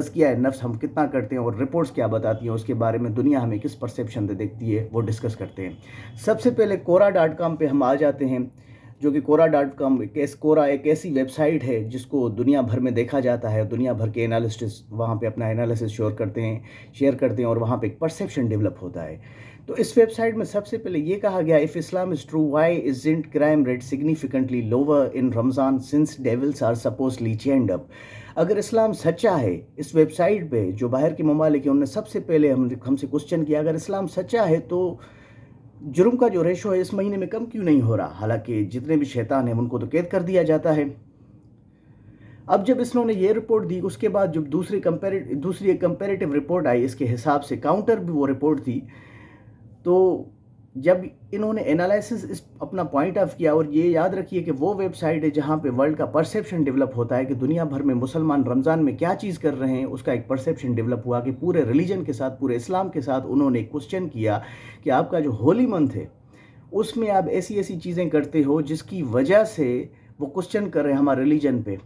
तज़किया नफ्स हम कितना करते हैं और रिपोर्ट्स क्या बताती हैं, उसके बारे में दुनिया हमें किस परसेप्शन से देखती है, वो डिस्कस करते हैं। सबसे पहले कोरा.com पे हम आ जाते हैं, जो कि कोरा.com एक ऐसी वेबसाइट है जिसको दुनिया भर में देखा जाता है। दुनिया भर के एनालिस्ट्स वहाँ पे अपना एनालिसिस शेयर करते हैं और वहाँ पे एक परसेप्शन डेवलप होता है। तो इस वेबसाइट में सबसे पहले ये कहा गया, if Islam is true why isn't crime rate significantly lower in Ramzan since devils are supposedly chained up. अगर इस्लाम सच्चा है, इस वेबसाइट पे जो बाहर के ममालिक हैं, उन्होंने सबसे पहले हमसे क्वेश्चन किया, अगर इस्लाम सच्चा है तो जुर्म का जो रेशो है इस महीने में कम क्यों नहीं हो रहा? हालांकि जितने भी शैतान हैं उनको तो कैद कर दिया जाता है। अब जब इन्होंने ये रिपोर्ट दी, उसके बाद जब दूसरी एक कंपेरेटिव रिपोर्ट आई इसके हिसाब से, काउंटर भी वो रिपोर्ट थी, तो जब इन्होंने एनालिसिस अपना पॉइंट ऑफ किया, और ये याद रखिए कि वो वेबसाइट है जहाँ पे वर्ल्ड का परसेप्शन डेवलप होता है कि दुनिया भर में मुसलमान रमज़ान में क्या चीज़ कर रहे हैं, उसका एक परसेप्शन डेवलप हुआ कि पूरे रिलीजन के साथ, पूरे इस्लाम के साथ उन्होंने क्वेश्चन किया कि आपका जो होली मंथ है उसमें आप ऐसी ऐसी चीज़ें करते हो जिसकी वजह से वो क्वेश्चन कर रहे हैं हमारे रिलीजन पे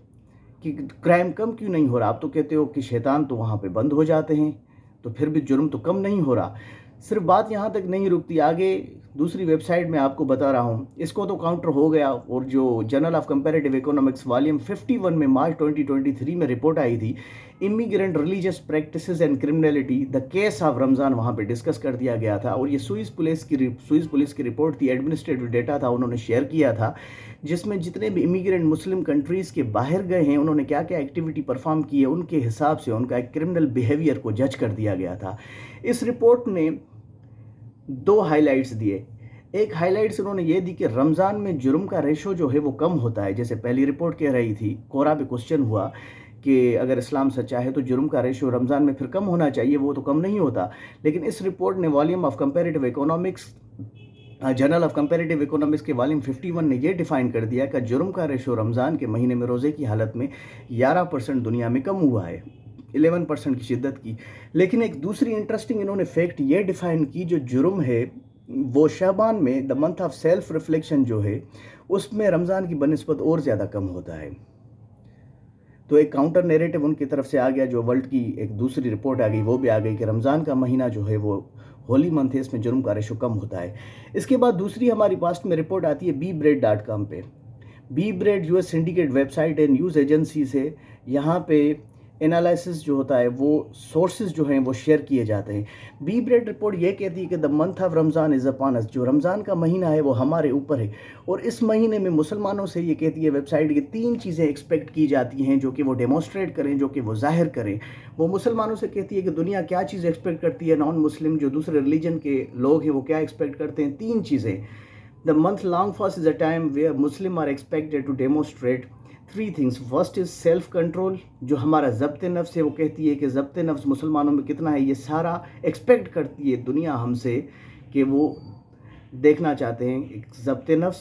कि क्राइम कम क्यों नहीं हो रहा। आप तो कहते हो कि शैतान तो वहाँ पे बंद हो जाते हैं, तो फिर भी जुर्म तो कम नहीं हो रहा। सिर्फ बात यहाँ तक नहीं रुकती, आगे दूसरी वेबसाइट में आपको बता रहा हूँ, इसको तो काउंटर हो गया। और जो journal of comparative economics volume 51 में मार्च 2023 में रिपोर्ट आई थी, immigrant religious practices and criminality the case of Ramzan, वहाँ पे डिस्कस कर दिया गया था। और ये स्विस पुलिस की रिपोर्ट थी, एडमिनिस्ट्रेटिव डेटा था, उन्होंने शेयर किया था, जिसमें जितने भी इमिग्रेंट मुस्लिम कंट्रीज़ के बाहर गए हैं उन्होंने क्या क्या एक्टिविटी परफॉर्म की है, उनके हिसाब से उनका एक क्रिमिनल बिहेवियर को जज कर दिया गया था। इस रिपोर्ट ने दो हाइलाइट्स दिए। एक हाइलाइट्स उन्होंने ये दी कि रमज़ान में जुर्म का रेशो जो है वो कम होता है। जैसे पहली रिपोर्ट कह रही थी, कोरा पे क्वेश्चन हुआ कि अगर इस्लाम सच्चा है तो जुर्म का रेशो रमज़ान में फिर कम होना चाहिए, वो तो कम नहीं होता। लेकिन इस रिपोर्ट ने volume of comparative economics, journal of comparative economics के वॉल्यूम 51 ने ये डिफाइन कर दिया कि जुर्म का रेशो रमज़ान के महीने में रोज़े की हालत में 11% दुनिया में कम हुआ है, 11% की शिद्दत की। लेकिन एक दूसरी इंटरेस्टिंग इन्होंने फैक्ट ये डिफाइन की, जो जुर्म है वो शाबान में, the month of self reflection जो है, उसमें रमज़ान की बनिस्बत और ज़्यादा कम होता है। तो एक काउंटर नैरेटिव उनकी तरफ से आ गया, जो वर्ल्ड की एक दूसरी रिपोर्ट आ गई, वो भी आ गई कि रमज़ान का महीना जो है वो होली मंथ है, इसमें जुर्म का रेशो कम होता है। इसके बाद दूसरी हमारी पास्ट में रिपोर्ट आती है BBread.com पे। BBread US सिंडिकेट वेबसाइट है, न्यूज़ एजेंसी से, यहाँ पे एनालिसिस जो होता है वो सोर्सेज जो हैं वो शेयर किए जाते हैं। BBread रिपोर्ट ये कहती है कि the month of Ramzan is upon us, जो रमज़ान का महीना है वो हमारे ऊपर है। और इस महीने में मुसलमानों से, ये कहती है वेबसाइट, की 3 चीज़ें एक्सपेक्ट की जाती हैं जो कि वो डेमोस्ट्रेट करें, जो कि वो जाहिर करें। वो मुसलमानों से कहती है कि दुनिया क्या चीज़ एक्सपेक्ट करती है, नॉन मुस्लिम जो दूसरे रिलीजन के लोग हैं वो क्या एक्सपेक्ट करते हैं। 3 चीज़ें। The month long fast is a time where Muslim are expected to demonstrate 3 things. First is self control, जो हमारा ज़ब्त नफ्स है, वो कहती है कि ज़ब्त नफ्स मुसलमानों में कितना है, ये सारा एक्सपेक्ट करती है दुनिया हमसे कि वो देखना चाहते हैं। एक ज़ब्त नफ्स,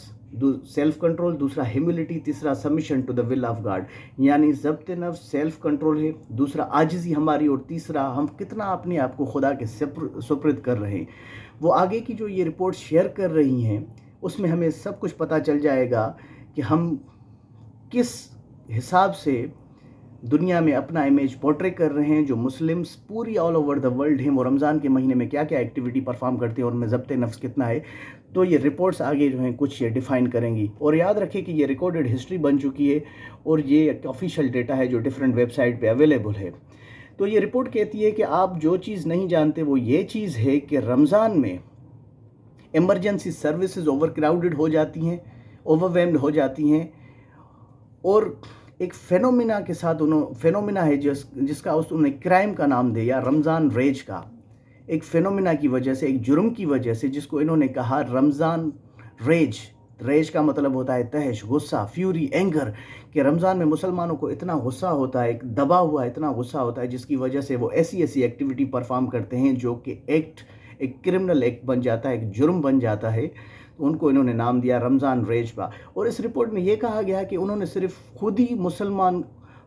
सेल्फ कंट्रोल, दूसरा ह्यूमिलिटी, तीसरा submission to the will of God. यानी ज़ब्त नफ्स, सेल्फ कंट्रोल है, दूसरा आजिज़ी हमारी, और तीसरा हम कितना अपने आप को खुदा के सुपुर्द कर रहे हैं। वो आगे की जो ये रिपोर्ट शेयर कर रही हैं उसमें हमें सब कुछ पता चल जाएगा कि हम किस हिसाब से दुनिया में अपना इमेज पोर्ट्रे कर रहे हैं। जो मुस्लिम्स पूरी ऑल ओवर द वर्ल्ड हैं, वो रमज़ान के महीने में क्या क्या एक्टिविटी परफॉर्म करते हैं और उनमें ज़ब्त नफ्स कितना है। तो ये रिपोर्ट्स आगे जो हैं कुछ ये डिफ़ाइन करेंगी। और याद रखें कि ये रिकॉर्डेड हिस्ट्री बन चुकी है और ये एक ऑफिशियल डेटा है जो डिफरेंट वेबसाइट पे अवेलेबल है। तो ये रिपोर्ट कहती है कि आप जो चीज़ नहीं जानते वो ये चीज़ है कि रमज़ान में इमरजेंसी सर्विसेज ओवर क्राउडेड हो जाती हैं, ओवरवेल्म्ड हो जाती हैं। और एक फेनोमिना के साथ फेनोमिना है जिसका उन्होंने क्राइम का नाम दिया, रमज़ान रेज का। एक फेनोमिना की वजह से, एक जुर्म की वजह से, जिसको इन्होंने कहा रमज़ान रेज। रेज का मतलब होता है तहश, गुस्सा, फ्यूरी, एंगर, कि रमज़ान में मुसलमानों को इतना गुस्सा होता है, एक दबा हुआ इतना गुस्सा होता है, जिसकी वजह से वो ऐसी ऐसी एक्टिविटी परफॉर्म करते हैं जो कि एक क्रिमिनल एक्ट बन जाता है, एक जुर्म बन जाता है। तो उनको इन्होंने नाम दिया रमज़ान रेज का। और इस रिपोर्ट में ये कहा गया कि उन्होंने सिर्फ खुद ही मुसलमान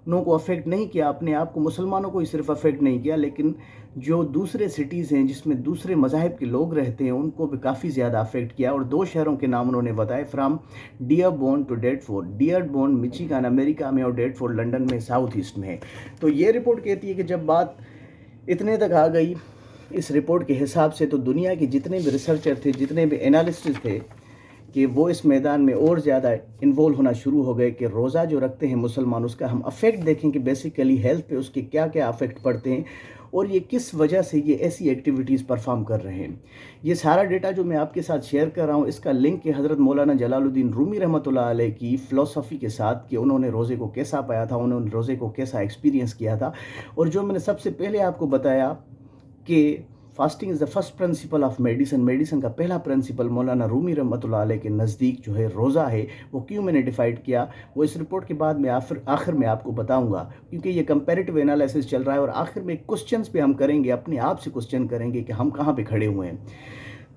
को अफेक्ट नहीं किया, अपने आप को मुसलमानों को ही सिर्फ अफेक्ट नहीं किया, लेकिन जो दूसरे सिटीज़ हैं जिसमें दूसरे मज़ाहिब के लोग रहते हैं उनको भी काफ़ी ज़्यादा अफेक्ट किया। और 2 शहरों के नाम उन्होंने बताए, from Dearborn to Deptford. Dearborn Michigan America में और डेडफोर्ड लंदन में, साउथ ईस्ट में है। तो ये रिपोर्ट कहती है कि जब बात इतने तक आ गई इस रिपोर्ट के हिसाब से, तो दुनिया के जितने भी रिसर्चर थे, जितने भी एनालिस्ट थे, कि वो इस मैदान में और ज़्यादा इन्वॉल्व होना शुरू हो गए कि रोज़ा जो रखते हैं मुसलमान, उसका हम अफेक्ट देखें कि बेसिकली हेल्थ पे उसके क्या क्या अफेक्ट पड़ते हैं और ये किस वजह से ये ऐसी एक्टिविटीज़ परफॉर्म कर रहे हैं। ये सारा डेटा जो मैं आपके साथ शेयर कर रहा हूँ, इसका लिंक है हज़रत मौलाना जलालुद्दीन रूमी रहमतुल्लाह अलैह की फ़िलासफ़ी के साथ, कि उन्होंने रोज़े को कैसा पाया था, उन्होंने रोज़े को कैसा एक्सपीरियंस किया था। और जो मैंने सबसे पहले आपको बताया कि fasting is the first principle of medicine, medicine का पहला प्रिंसिपल मौलाना रूमी रहमतुल्लाह अलैह के नज़दीक जो है रोज़ा है, वो क्यों मैंने डिफाइड किया, वो इस रिपोर्ट के बाद में आखिर में आपको बताऊंगा, क्योंकि ये कंपैरेटिव एनालिसिस चल रहा है और आखिर में क्वेश्चंस पे हम करेंगे, अपने आप से क्वेश्चन करेंगे कि हम कहाँ पे खड़े हुए हैं।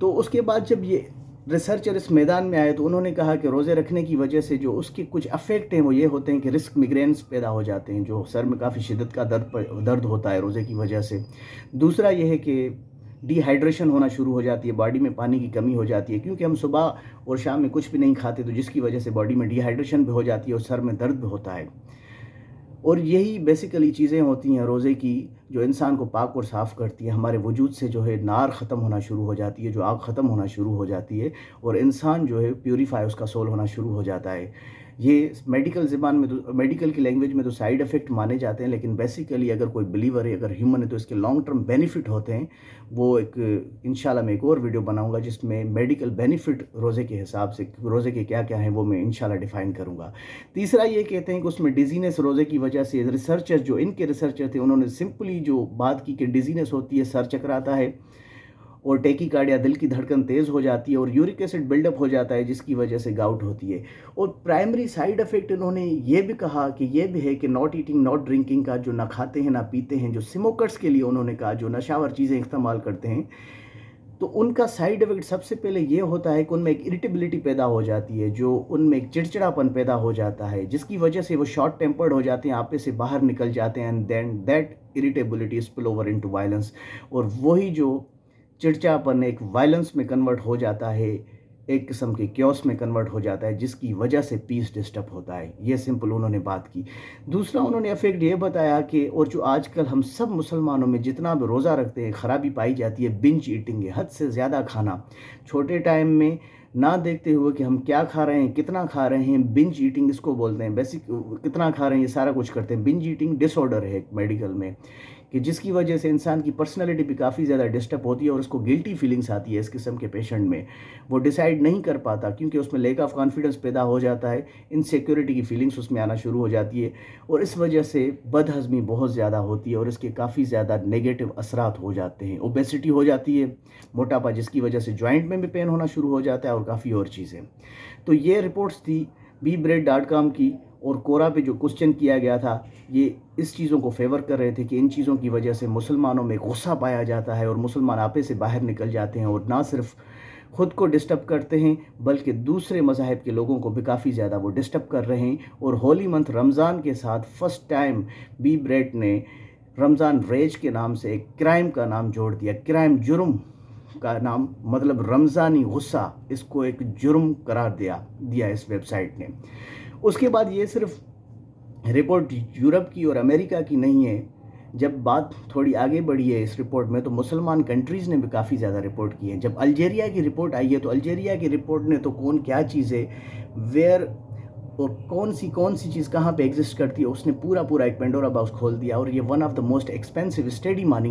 तो उसके बाद जब ये रिसर्चर इस मैदान में आए तो उन्होंने कहा कि रोज़े रखने की वजह से जो उसके कुछ अफेक्ट हैं वो ये होते हैं कि रिस्क मिग्रेन्स पैदा हो जाते हैं, जो सर में काफ़ी शिद्दत का दर्द होता है रोज़े की वजह से। दूसरा ये है कि डिहाइड्रेशन होना शुरू हो जाती है, बॉडी में पानी की कमी हो जाती है, क्योंकि हम सुबह और शाम में कुछ भी नहीं खाते, तो जिसकी वजह से बॉडी में डिहाइड्रेशन भी हो जाती है और सर में दर्द भी होता है। और यही बेसिकली चीज़ें होती हैं रोज़े की जो इंसान को पाक और साफ़ करती है, हमारे वजूद से जो है नार ख़त्म होना शुरू हो जाती है, जो आग ख़त्म होना शुरू हो जाती है और इंसान जो है प्यूरीफाई उसका सोल होना शुरू हो जाता है। ये मेडिकल ज़बान में तो, मेडिकल की लैंग्वेज में तो साइड इफ़ेक्ट माने जाते हैं, लेकिन बेसिकली अगर कोई बिलीवर है, अगर ह्यूमन है, तो इसके लॉन्ग टर्म बेनिफिट होते हैं। वो एक इंशाल्लाह मैं एक और वीडियो बनाऊंगा जिसमें मेडिकल बेनिफिट रोज़े के हिसाब से, रोज़े के क्या क्या हैं वो मैं इंशाल्लाह डिफ़ाइन करूंगा। तीसरा ये कहते हैं कि उसमें डिजीनेस रोज़े की वजह से, रिसर्चर जो इनके रिसर्चर थे उन्होंने सिंपली जो बात की कि डिजीनेस होती है, सर चकराता है और टेकीकार्डिया, दिल की धड़कन तेज़ हो जाती है और यूरिक एसिड बिल्डअप हो जाता है, जिसकी वजह से गाउट होती है। और प्राइमरी साइड इफ़ेक्ट इन्होंने ये भी कहा कि ये भी है कि नॉट ईटिंग नॉट ड्रिंकिंग का, जो ना खाते हैं ना पीते हैं, जो स्मोकर्स के लिए उन्होंने कहा, जो नशावर चीज़ें इस्तेमाल करते हैं, तो उनका साइड इफ़ेक्ट सबसे पहले ये होता है कि उनमें एक इरिटेबिलिटी पैदा हो जाती है, जो उनमें एक चिड़चिड़ापन पैदा हो जाता है, जिसकी वजह से वो शॉर्ट टेम्पर्ड हो जाते हैं, आपे से बाहर निकल जाते हैं, and then that irritability spill over into violence, और वही जो चिड़चिड़ापन एक वायलेंस में कन्वर्ट हो जाता है, एक किस्म के क्योस में कन्वर्ट हो जाता है, जिसकी वजह से पीस डिस्टर्ब होता है। ये सिंपल उन्होंने बात की। दूसरा उन्होंने इफेक्ट ये बताया कि और जो आजकल हम सब मुसलमानों में जितना भी रोज़ा रखते हैं खराबी पाई जाती है, बिंज ईटिंग है, हद से ज़्यादा खाना, छोटे टाइम में ना देखते हुए कि हम क्या खा रहे हैं, कितना खा रहे हैं, बिंज ईटिंग इसको बोलते हैं। बेसिक कितना खा रहे हैं ये सारा कुछ करते हैं। बिंज ईटिंग डिसऑर्डर है मेडिकल में, कि जिसकी वजह से इंसान की पर्सनालिटी भी काफ़ी ज़्यादा डिस्टर्ब होती है और उसको गिल्टी फीलिंग्स आती है। इस किस्म के पेशेंट में वो डिसाइड नहीं कर पाता, क्योंकि उसमें लैक ऑफ कॉन्फिडेंस पैदा हो जाता है, इनसिक्योरिटी की फीलिंग्स उसमें आना शुरू हो जाती है और इस वजह से बदहज़मी बहुत ज़्यादा होती है और इसके काफ़ी ज़्यादा नेगेटिव असरात हो जाते हैं। ओबेसिटी हो जाती है, मोटापा, जिसकी वजह से जॉइंट में भी पेन होना शुरू हो जाता है और काफ़ी और चीज़ें। तो ये रिपोर्ट्स थी BeBread.com की, और कोरा पे जो क्वेश्चन किया गया था ये इस चीज़ों को फेवर कर रहे थे कि इन चीज़ों की वजह से मुसलमानों में गुस्सा पाया जाता है और मुसलमान आपे से बाहर निकल जाते हैं और ना सिर्फ ख़ुद को डिस्टर्ब करते हैं बल्कि दूसरे मज़ाहिब के लोगों को भी काफ़ी ज़्यादा वो डिस्टर्ब कर रहे हैं। और होली मंथ रमज़ान के साथ फर्स्ट टाइम BeBread ने रमज़ान रेज के नाम से एक क्राइम का नाम जोड़ दिया। क्राइम, जुर्म का नाम, मतलब रमज़ानी गुस्सा, इसको एक जुर्म करार दिया इस वेबसाइट ने। उसके बाद ये सिर्फ रिपोर्ट यूरोप की और अमेरिका की नहीं है, जब बात थोड़ी आगे बढ़ी है इस रिपोर्ट में तो मुसलमान कंट्रीज़ ने भी काफ़ी ज़्यादा रिपोर्ट की है। जब अल्जीरिया की रिपोर्ट आई है तो अल्जीरिया की रिपोर्ट ने तो कौन क्या चीज़ है, वेयर और कौन सी चीज़ कहाँ पे एग्जिस्ट करती है, उसने पूरा एक पेंडोरा बॉक्स खोल दिया और ये one of the most expensive study मानी